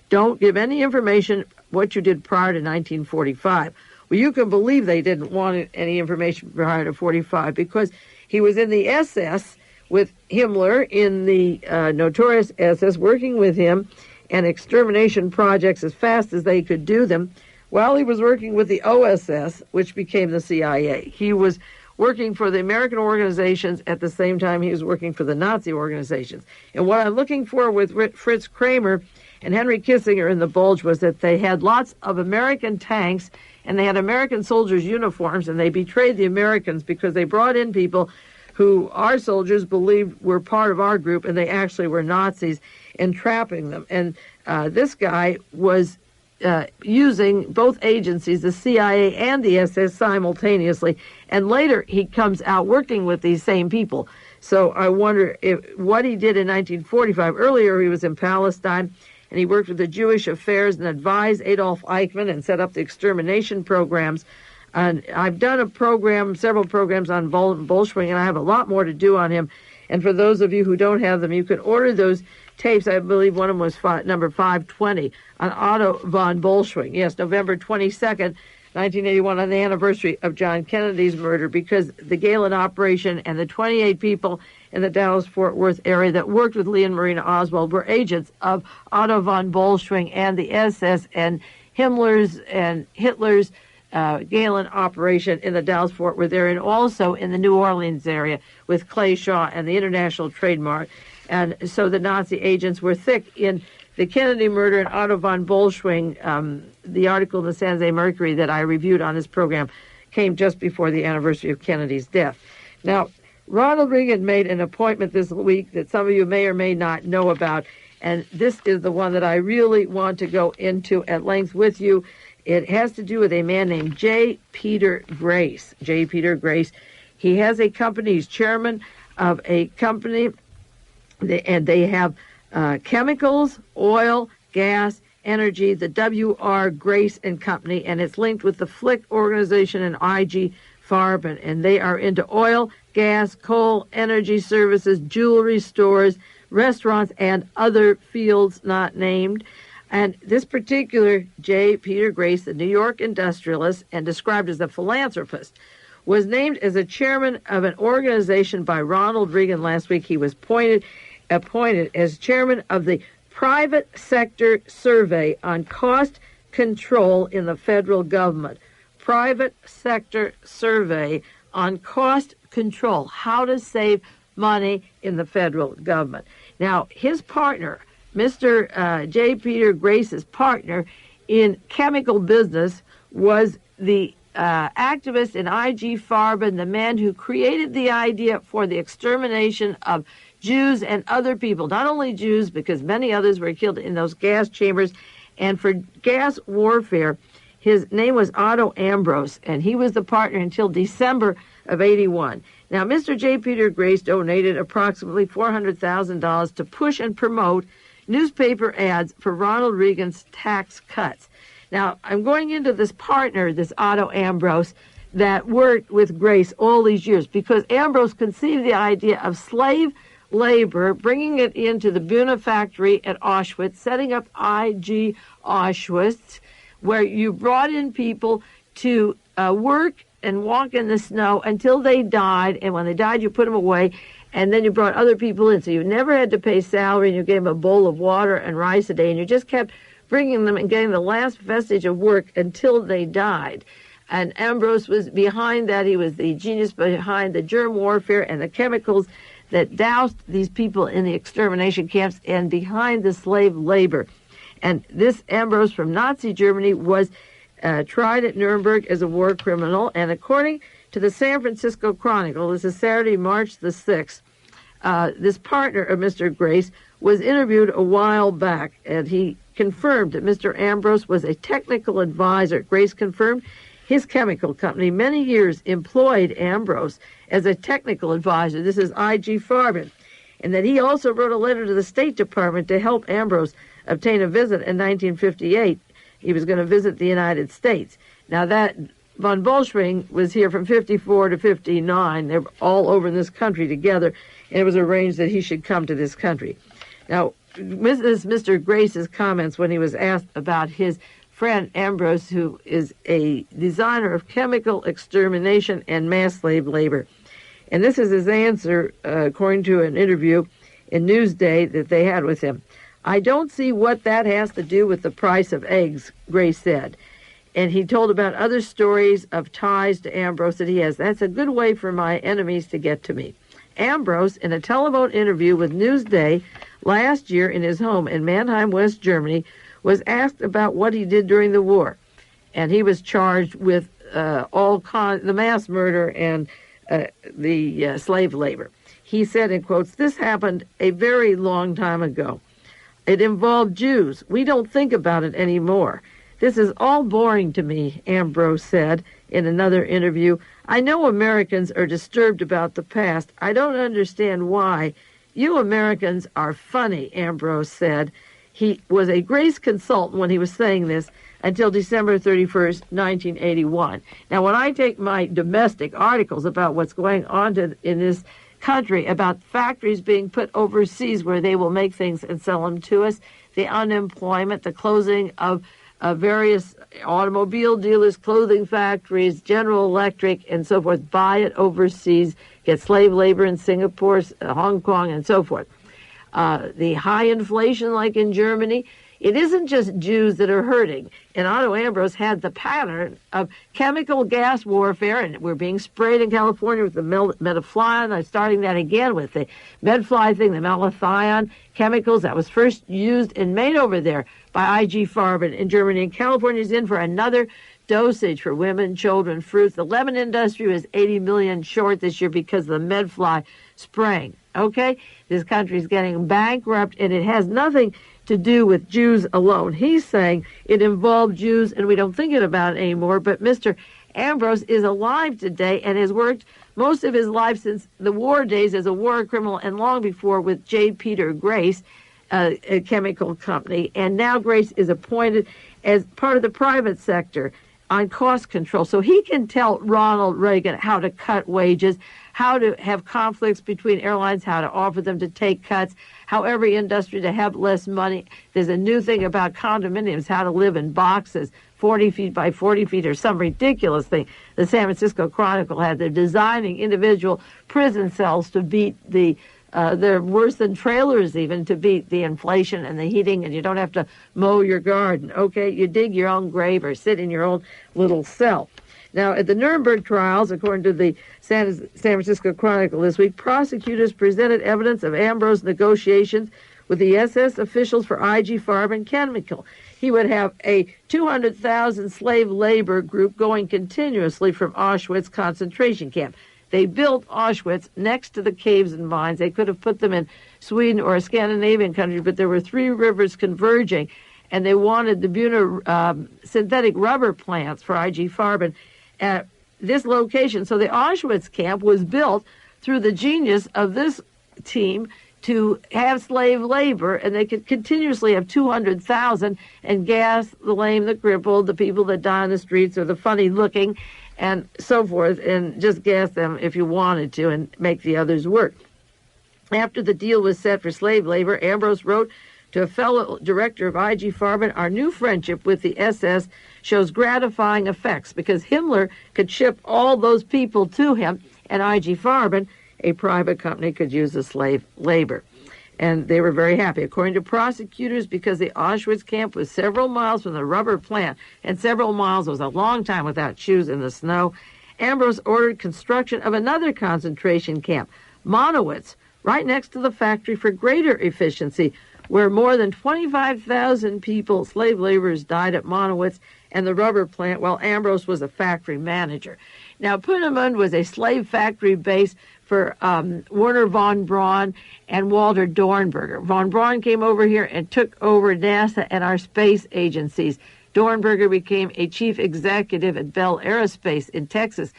C: don't give any information what you did prior to 1945. Well, you can believe they didn't want any information prior to 45 because he was in the SS with Himmler, in the notorious SS, working with him and extermination projects as fast as they could do them, while he was working with the OSS, which became the CIA. He was working for the American organizations at the same time he was working for the Nazi organizations. And what I'm looking for with Fritz Kramer and Henry Kissinger in the Bulge was that they had lots of American tanks and they had American soldiers' uniforms, and they betrayed the Americans because they brought in people who our soldiers believed were part of our group, and they actually were Nazis, entrapping them. And this guy was using both agencies, the CIA and the SS, simultaneously. And later he comes out working with these same people. So I wonder what he did in 1945. Earlier he was in Palestine, and he worked with the Jewish Affairs and advised Adolf Eichmann and set up the extermination programs. And I've done several programs on Bolschwing, and I have a lot more to do on him. And for those of you who don't have them, you can order those tapes. I believe one of them was number 520 on Otto von Bolschwing. Yes, November 22nd, 1981, on the anniversary of John Kennedy's murder, because the Gehlen operation and the 28 people in the Dallas-Fort Worth area that worked with Lee and Marina Oswald were agents of Otto von Bolschwing and the SS and Himmler's and Hitler's Gehlen operation in the Dallas-Fort Worth area, and also in the New Orleans area with Clay Shaw and the International Trade Mart. And so the Nazi agents were thick in the Kennedy murder and Otto von Bolschwing. The article in the San Jose Mercury that I reviewed on this program came just before the anniversary of Kennedy's death. Now, Ronald Reagan made an appointment this week that some of you may or may not know about, and this is the one that I really want to go into at length with you. It has to do with a man named J. Peter Grace. J. Peter Grace. He has a company. He's chairman of a company, and they have chemicals, oil, gas, energy, the W.R. Grace and Company, and it's linked with the Flick organization and IG Farben, and they are into oil, gas, coal, energy services, jewelry stores, restaurants, and other fields not named. And this particular J. Peter Grace, the New York industrialist and described as a philanthropist, was named as a chairman of an organization by Ronald Reagan last week. He was appointed as chairman of the Private Sector Survey on Cost Control in the Federal Government. Private Sector Survey on Cost Control, how to save money in the federal government. Now, his partner, Mr. J. Peter Grace's partner in chemical business, was the activist in IG Farben, the man who created the idea for the extermination of Jews and other people, not only Jews, because many others were killed in those gas chambers. And for gas warfare, his name was Otto Ambrose, and he was the partner until December of 81. Now, Mr. J. Peter Grace donated approximately $400,000 to push and promote newspaper ads for Ronald Reagan's tax cuts. Now, I'm going into this partner, this Otto Ambrose, that worked with Grace all these years, because Ambrose conceived the idea of slave labor, bringing it into the Buna factory at Auschwitz, setting up IG Auschwitz, where you brought in people to work and walk in the snow until they died, and when they died, you put them away, and then you brought other people in, so you never had to pay salary, and you gave them a bowl of water and rice a day, and you just kept bringing them and getting the last vestige of work until they died. And Ambrose was behind that. He was the genius behind the germ warfare and the chemicals that doused these people in the extermination camps and behind the slave labor. And this Ambrose from Nazi Germany was tried at Nuremberg as a war criminal. And according to the San Francisco Chronicle, this is Saturday, March the 6th, this partner of Mr. Grace was interviewed a while back, and he confirmed that Mr. Ambrose was a technical advisor. Grace confirmed his chemical company many years employed Ambrose as a technical advisor. This is IG Farben. And that he also wrote a letter to the State Department to help Ambrose obtain a visit in 1958. He was going to visit the United States. Now that von Bolschwing was here from 54 to 59. They were all over in this country together, and it was arranged that he should come to this country. Now, Mr. Grace's comments when he was asked about his friend Ambrose, who is a designer of chemical extermination and mass slave labor. And this is his answer, according to an interview in Newsday that they had with him. I don't see what that has to do with the price of eggs, Grace said. And he told about other stories of ties to Ambrose that he has. That's a good way for my enemies to get to me. Ambrose, in a telephone interview with Newsday last year in his home in Mannheim, West Germany, was asked about what he did during the war, and he was charged with the mass murder and the slave labor. He said, in quotes, "This happened a very long time ago. It involved Jews. We don't think about it anymore. This is all boring to me," Ambrose said in another interview. "I know Americans are disturbed about the past. I don't understand why. You Americans are funny," Ambrose said. He was a Grace consultant when he was saying this until December 31st, 1981. Now, when I take my domestic articles about what's going on in this country, about factories being put overseas where they will make things and sell them to us, the unemployment, the closing of various automobile dealers, clothing factories, General Electric, and so forth, buy it overseas, get slave labor in Singapore, Hong Kong, and so forth. The high inflation like in Germany, it isn't just Jews that are hurting. And Otto Ambrose had the pattern of chemical gas warfare, and we're being sprayed in California with the metaflion. I'm starting that again with the medfly thing, the malathion chemicals that was first used and made over there by IG Farben in Germany. And California's in for another dosage for women, children, fruits. The lemon industry was 80 million short this year because of the medfly spraying. Okay? This country is getting bankrupt, and it has nothing to do with Jews alone. He's saying it involved Jews, and we don't think about it anymore. But Mr. Ambrose is alive today and has worked most of his life since the war days as a war criminal and long before with J. Peter Grace, a chemical company. And now Grace is appointed as part of the private sector on cost control. So he can tell Ronald Reagan how to cut wages, how to have conflicts between airlines, how to offer them to take cuts, how every industry to have less money. There's a new thing about condominiums, how to live in boxes, 40 feet by 40 feet or some ridiculous thing. The San Francisco Chronicle had. They're designing individual prison cells to beat they're worse than trailers even, to beat the inflation and the heating, and you don't have to mow your garden. Okay, you dig your own grave or sit in your own little cell. Now, at the Nuremberg trials, according to the San Francisco Chronicle this week, prosecutors presented evidence of Ambrose negotiations with the SS officials for IG Farben Chemical. He would have a 200,000 slave labor group going continuously from Auschwitz concentration camp. They built Auschwitz next to the caves and mines. They could have put them in Sweden or a Scandinavian country, but there were three rivers converging, and they wanted the Buna synthetic rubber plants for IG Farben at this location. So the Auschwitz camp was built through the genius of this team to have slave labor, and they could continuously have 200,000 and gas the lame, the crippled, the people that die on the streets or the funny-looking, and so forth, and just gas them if you wanted to and make the others work. After the deal was set for slave labor, Ambrose wrote To a fellow director of IG Farben, our new friendship with the SS shows gratifying effects because Himmler could ship all those people to him, and IG Farben, a private company, could use the slave labor. And they were very happy. According to prosecutors, because the Auschwitz camp was several miles from the rubber plant, and several miles was a long time without shoes in the snow, Ambrose ordered construction of another concentration camp, Monowitz, right next to the factory for greater efficiency, where more than 25,000 people, slave laborers, died at Monowitz and the rubber plant, while Ambrose was a factory manager. Now, Peenemünde was a slave factory base for Wernher von Braun and Walter Dornberger. Von Braun came over here and took over NASA and our space agencies. Dornberger became a chief executive at Bell Aerospace in Texas.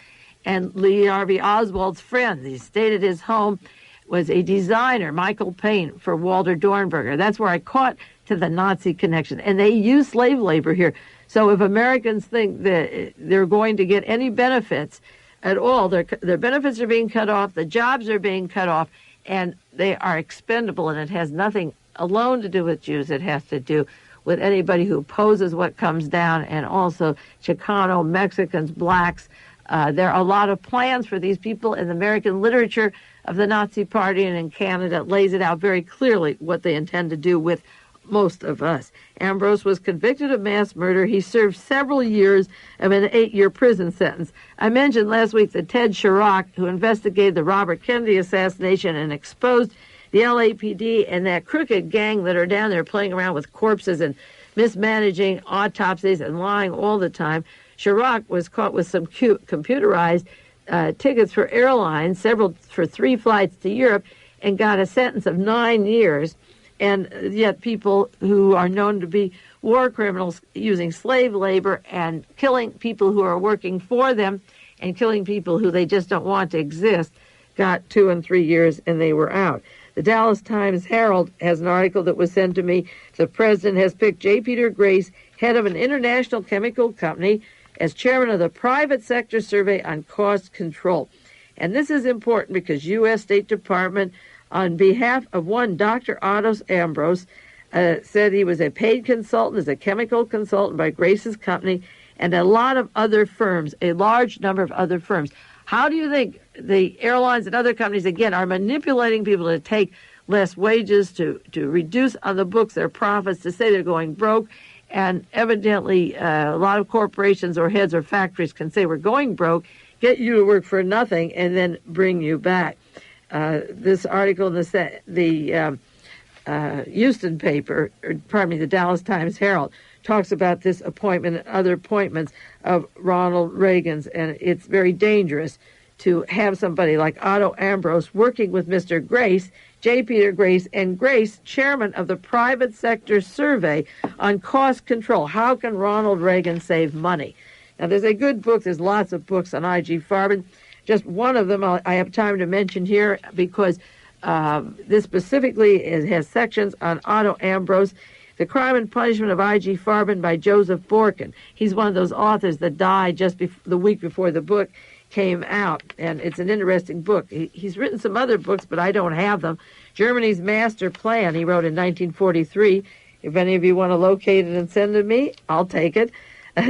C: And Lee Harvey Oswald's friend, he stayed at his home, was a designer, Michael Payne, for Walter Dornberger. That's where I caught to the Nazi connection. And they use slave labor here. So if Americans think that they're going to get any benefits at all, their benefits are being cut off, the jobs are being cut off, and they are expendable. And it has nothing alone to do with Jews. It has to do with anybody who opposes what comes down, and also Chicano, Mexicans, blacks. There are a lot of plans for these people in the American literature of the Nazi Party, and in Canada it lays it out very clearly what they intend to do with most of us. Ambrose was convicted of mass murder. He served several years of an 8-year prison sentence. I mentioned last week that Ted Chirac, who investigated the Robert Kennedy assassination and exposed the LAPD and that crooked gang that are down there playing around with corpses and mismanaging autopsies and lying all the time. Chirac was caught with some computerized tickets for airlines, several for 3 flights to Europe, and got a sentence of 9 years. And yet people who are known to be war criminals using slave labor and killing people who are working for them and killing people who they just don't want to exist got 2 and 3 years, and they were out. The Dallas Times-Herald has an article that was sent to me. The president has picked J. Peter Grace, head of an international chemical company, as chairman of the private sector survey on cost control. And this is important because U.S. State Department, on behalf of one Dr. Otto Ambrose, said he was a paid consultant as a chemical consultant by Grace's company and a lot of other firms, a large number of other firms. How do you think the airlines and other companies, again, are manipulating people to take less wages, to reduce on the books their profits, to say they're going broke? And evidently, a lot of corporations or heads or factories can say we're going broke, get you to work for nothing, and then bring you back. This article in the Houston paper, the Dallas Times-Herald, talks about this appointment and other appointments of Ronald Reagan's, and it's very dangerous to have somebody like Otto Ambrose working with Mr. Grace, J. Peter Grace, and Grace, chairman of the private sector survey on cost control. How can Ronald Reagan save money? Now, there's a good book. There's lots of books on IG Farben. Just one of them I have time to mention here because this specifically has sections on Otto Ambrose, The Crime and Punishment of IG Farben by Joseph Borkin. He's one of those authors that died just the week before the book came out, and it's an interesting book. He's written some other books, but I don't have them. Germany's Master Plan, he wrote in 1943. If any of you want to locate it and send it to me, I'll take it.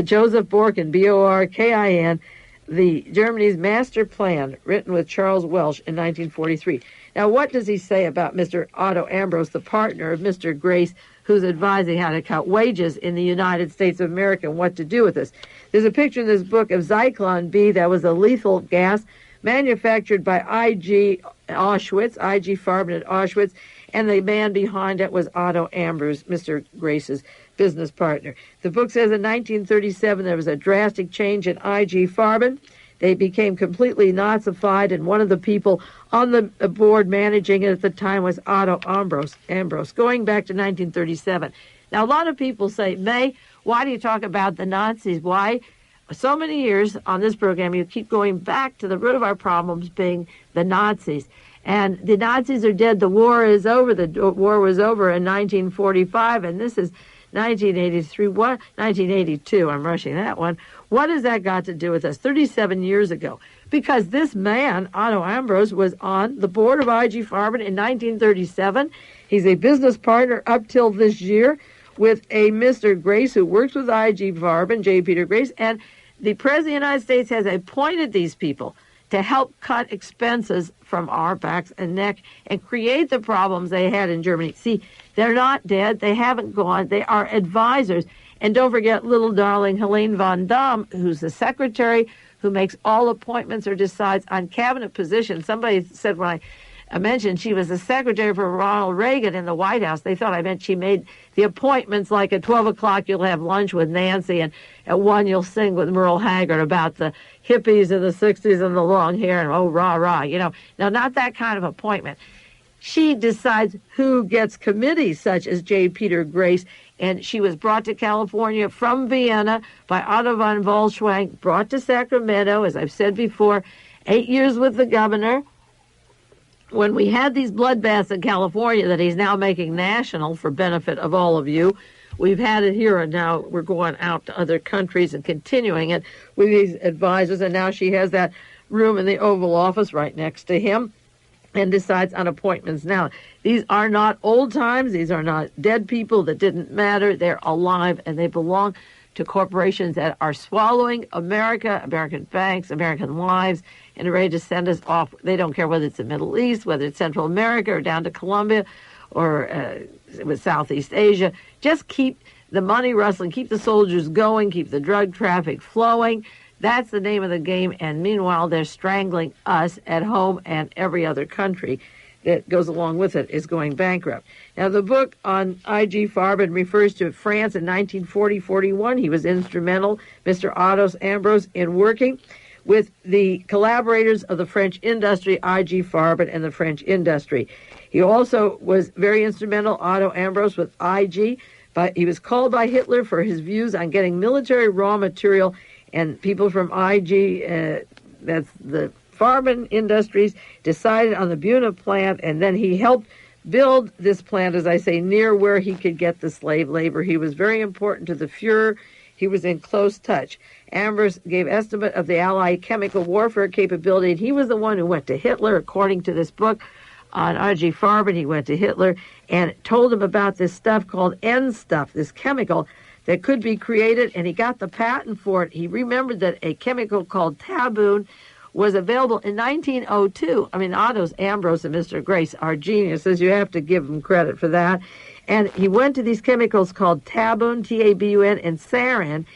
C: Joseph Borkin, B-O-R-K-I-N, the Germany's Master Plan, written with Charles Welsh in 1943. Now, what does he say about Mr. Otto Ambrose, the partner of Mr. Grace, who's advising how to cut wages in the United States of America and what to do with this? There's a picture in this book of Zyklon B, that was a lethal gas manufactured by IG Farben at Auschwitz, and the man behind it was Otto Ambrose, Mr. Grace's business partner. The book says in 1937 there was a drastic change in IG Farben. They became completely Nazified, and one of the people on the board managing it at the time was Otto Ambrose, going back to 1937. Now, a lot of people say, May, why do you talk about the Nazis? Why? So many years on this program, you keep going back to the root of our problems being the Nazis. And the Nazis are dead. The war is over. The war was over in 1945, and this is 1983, 1982, I'm rushing that one. What has that got to do with us? 37 years ago. Because this man, Otto Ambrose, was on the board of IG Farben in 1937. He's a business partner up till this year with a Mr. Grace who works with IG Farben, J. Peter Grace, and the President of the United States has appointed these people to help cut expenses from our backs and neck and create the problems they had in Germany. See, they're not dead. They haven't gone. They are advisors. And don't forget little darling Helene vonDamm, who's the secretary who makes all appointments or decides on cabinet positions. Somebody said when I mentioned she was the secretary for Ronald Reagan in the White House, they thought I meant she made the appointments like at 12 o'clock you'll have lunch with Nancy and at 1 you'll sing with Merle Haggard about the hippies of the 60s and the long hair and oh, rah, rah, you know. Now, not that kind of appointment. She decides who gets committees such as J. Peter Grace, and she was brought to California from Vienna by Otto von Bolschwing, brought to Sacramento, as I've said before, 8 years with the governor. When we had these bloodbaths in California that he's now making national for benefit of all of you, we've had it here, and now we're going out to other countries and continuing it with these advisors, and now she has that room in the Oval Office right next to him and decides on appointments now. These are not old times. These are not dead people that didn't matter. They're alive, and they belong to corporations that are swallowing America, American banks, American lives, and are ready to send us off. They don't care whether it's the Middle East, whether it's Central America or down to Colombia or with Southeast Asia. Just keep the money rustling, keep the soldiers going, keep the drug traffic flowing. That's the name of the game, and meanwhile, they're strangling us at home, and every other country that goes along with it is going bankrupt. Now, the book on IG Farben refers to France in 1940-41. He was instrumental, Mr. Otto Ambrose, in working with the collaborators of the French industry, IG Farben, and the French industry. He also was very instrumental, Otto Ambrose, with IG, but he was called by Hitler for his views on getting military raw material, and people from IG, that's the Farben Industries, decided on the Buna plant, and then he helped build this plant, as I say, near where he could get the slave labor. He was very important to the Fuhrer. He was in close touch. Ambrose gave estimate of the Allied chemical warfare capability, and he was the one who went to Hitler, according to this book on IG Farben. He went to Hitler and told him about this stuff called N stuff, this chemical that could be created, and he got the patent for it. He remembered that a chemical called taboon was available in 1902. I mean, Otto's Ambrose and Mr. Grace are geniuses. You have to give them credit for that. And he went to these chemicals called taboon, T-A-B-U-N, and sarin.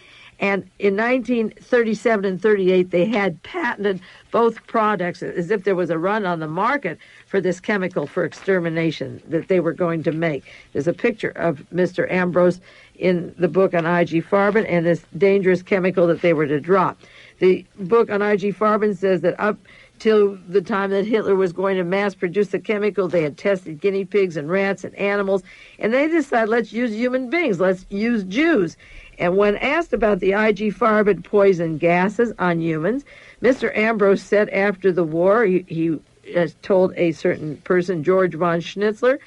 C: And in 1937 and 38, they had patented both products as if there was a run on the market for this chemical for extermination that they were going to make. There's a picture of Mr. Ambrose in the book on IG Farben and this dangerous chemical that they were to drop. The book on IG Farben says that up till the time that Hitler was going to mass produce the chemical, they had tested guinea pigs and rats and animals, and they decided, let's use human beings, let's use Jews. And when asked about the IG Farben poison gases on humans, Mr. Ambrose said after the war, he told a certain person, George von Schnitzler,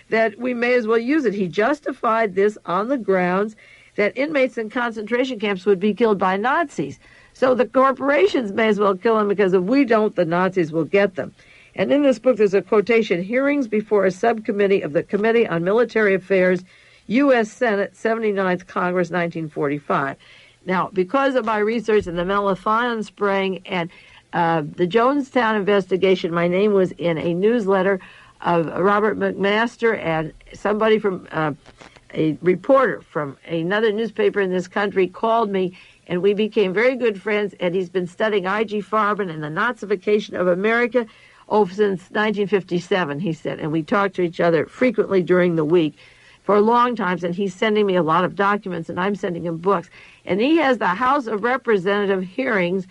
C: that we may as well use it. He justified this on the grounds that inmates in concentration camps would be killed by Nazis. So the corporations may as well kill them, because if we don't, the Nazis will get them. And in this book, there's a quotation, hearings before a subcommittee of the Committee on Military Affairs, U.S. Senate, 79th Congress, 1945. Now, because of my research in the malathion spraying and the Jonestown investigation, my name was in a newsletter of Robert McMaster, and somebody from a reporter from another newspaper in this country called me, and we became very good friends, and he's been studying IG Farben and the Nazification of America since 1957, he said, and we talked to each other frequently during the week for a long time, and he's sending me a lot of documents, and I'm sending him books. And he has the House of Representatives hearings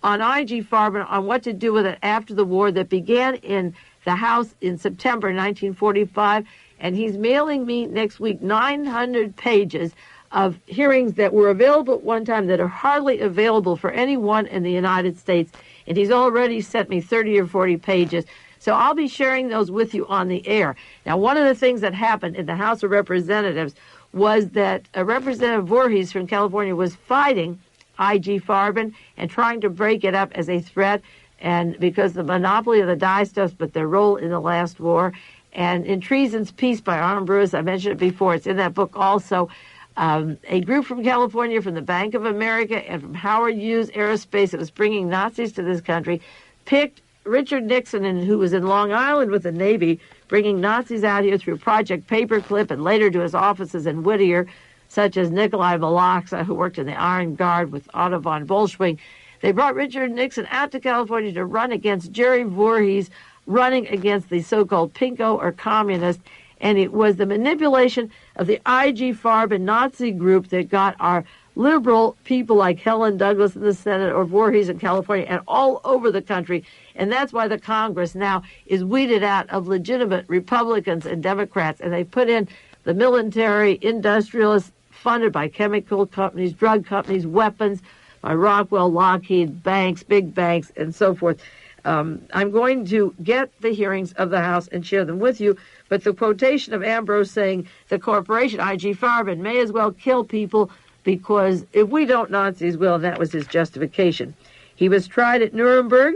C: on IG Farben on what to do with it after the war that began in the House in September 1945, and he's mailing me next week 900 pages of hearings that were available at one time that are hardly available for anyone in the United States, and he's already sent me 30 or 40 pages. So I'll be sharing those with you on the air. Now, one of the things that happened in the House of Representatives was that Representative Voorhees from California was fighting IG Farben and trying to break it up as a threat, and because the monopoly of the dyestuffs, but their role in the last war. And in Treason's Peace by Ambrose, I mentioned it before, it's in that book also, a group from California, from the Bank of America, and from Howard Hughes Aerospace that was bringing Nazis to this country, picked Richard Nixon, who was in Long Island with the Navy, bringing Nazis out here through Project Paperclip and later to his offices in Whittier, such as Nikolai Malaksa, who worked in the Iron Guard with Otto von Bolschwing. They brought Richard Nixon out to California to run against Jerry Voorhees, running against the so-called Pinko or communist, and it was the manipulation of the IG Farben Nazi group that got our liberal people like Helen Douglas in the Senate or Voorhees in California and all over the country. And that's why the Congress now is weeded out of legitimate Republicans and Democrats, and they put in the military, industrialists funded by chemical companies, drug companies, weapons, by Rockwell, Lockheed, banks, big banks, and so forth. I'm going to get the hearings of the House and share them with you, but the quotation of Ambrose saying the corporation, IG Farben, may as well kill people because if we don't, Nazis will, and that was his justification. He was tried at Nuremberg,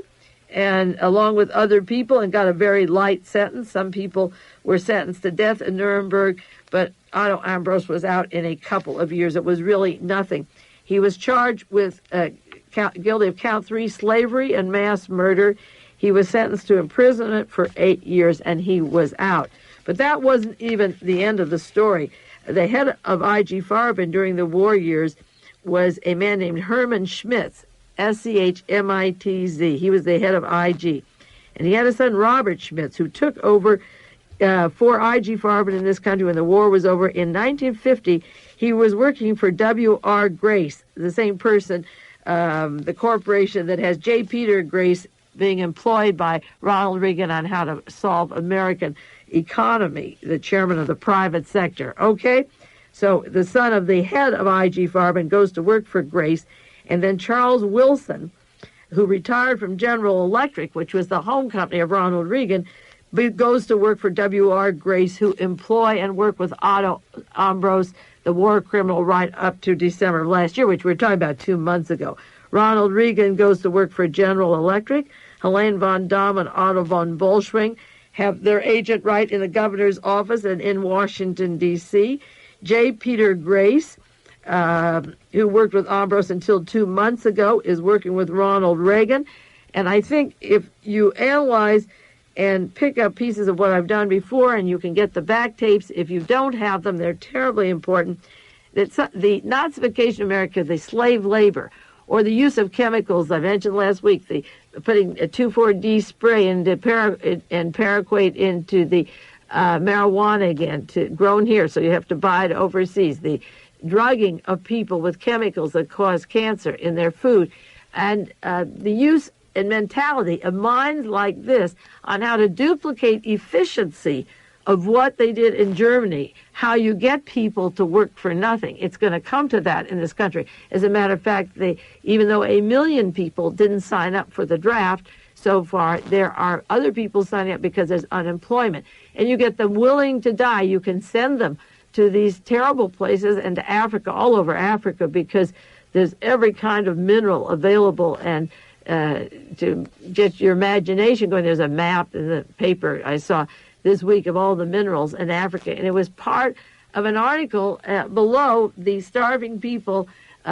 C: and along with other people, and got a very light sentence. Some people were sentenced to death in Nuremberg, but Otto Ambrose was out in a couple of years. It was really nothing. He was charged with guilty of count 3, slavery and mass murder. He was sentenced to imprisonment for 8 years, and he was out. But that wasn't even the end of the story. The head of IG Farben during the war years was a man named Hermann Schmitz, Schmitz. He was the head of IG. And he had a son, Robert Schmitz, who took over for IG Farben in this country when the war was over. In 1950, he was working for W.R. Grace, the same person, the corporation that has J. Peter Grace being employed by Ronald Reagan on how to solve American economy, the chairman of the private sector. Okay? So the son of the head of IG Farben goes to work for Grace, and then Charles Wilson, who retired from General Electric, which was the home company of Ronald Reagan, goes to work for W.R. Grace, who employ and work with Otto Ambrose, the war criminal, right up to December of last year, which we were talking about 2 months ago. Ronald Reagan goes to work for General Electric. Helene vonDamm and Otto von Bolschwing have their agent right in the governor's office and in Washington, D.C. J. Peter Grace, who worked with Ambrose until 2 months ago, is working with Ronald Reagan. And I think if you analyze and pick up pieces of what I've done before, and you can get the back tapes. If you don't have them, they're terribly important. It's the Nazification of America, the slave labor, or the use of chemicals I mentioned last week, the putting a 2,4-D spray and paraquat into the marijuana again, grown here, so you have to buy it overseas. The drugging of people with chemicals that cause cancer in their food, and the use and mentality of minds like this on how to duplicate efficiency of what they did in Germany, how you get people to work for nothing. It's going to come to that in this country. As a matter of fact, even though 1 million people didn't sign up for the draft so far, there are other people signing up because there's unemployment. And you get them willing to die. You can send them to these terrible places and to Africa, all over Africa, because there's every kind of mineral available. And to get your imagination going, there's a map in the paper I saw this week of all the minerals in Africa, and it was part of an article below the starving people,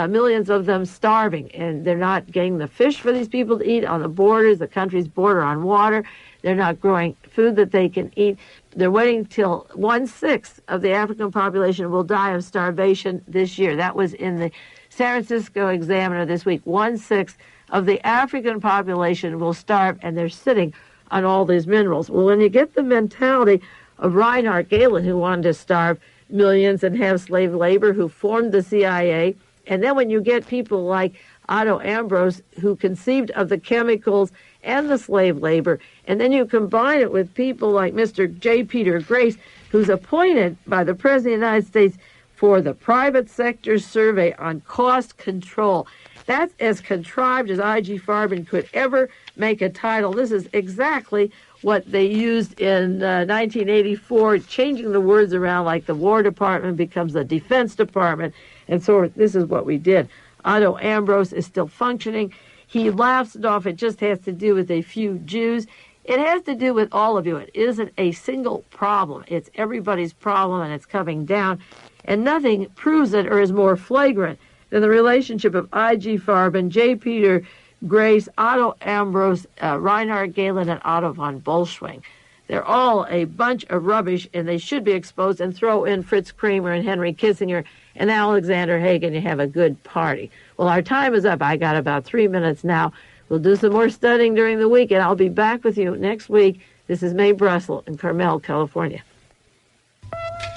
C: millions of them starving, and they're not getting the fish for these people to eat on the borders. The country's border on water. They're not growing food that they can eat. They're waiting till 1/6 of the African population will die of starvation this year. That was in the San Francisco Examiner this week. 1/6 of the African population will starve, and they're sitting on all these minerals. Well, when you get the mentality of Reinhard Gehlen, who wanted to starve millions and have slave labor, who formed the CIA, and then when you get people like Otto Ambrose, who conceived of the chemicals and the slave labor, and then you combine it with people like Mr. J. Peter Grace, who's appointed by the President of the United States for the private sector survey on cost control. That's as contrived as IG Farben could ever make a title. This is exactly what they used in 1984, changing the words around, like the War Department becomes the Defense Department, and so this is what we did. Otto Ambrose is still functioning. He laughs it off. It just has to do with a few Jews. It has to do with all of you. It isn't a single problem. It's everybody's problem, and it's coming down. And nothing proves it or is more flagrant than the relationship of I.G. Farben, J. Peter Grace, Otto Ambrose, Reinhard Galen, and Otto von Bolschwing. They're all a bunch of rubbish, and they should be exposed, and throw in Fritz Kramer and Henry Kissinger and Alexander Hagen. You have a good party. Well, our time is up. I got about 3 minutes now. We'll do some more studying during the week, and I'll be back with you next week. This is Mae Brussell in Carmel, California.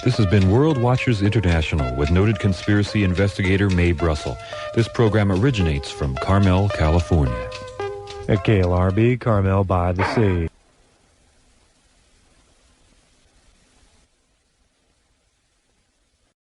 A: This has been World Watchers International with noted conspiracy investigator Mae Brussell. This program originates from Carmel, California.
B: At KLRB, Carmel by the Sea.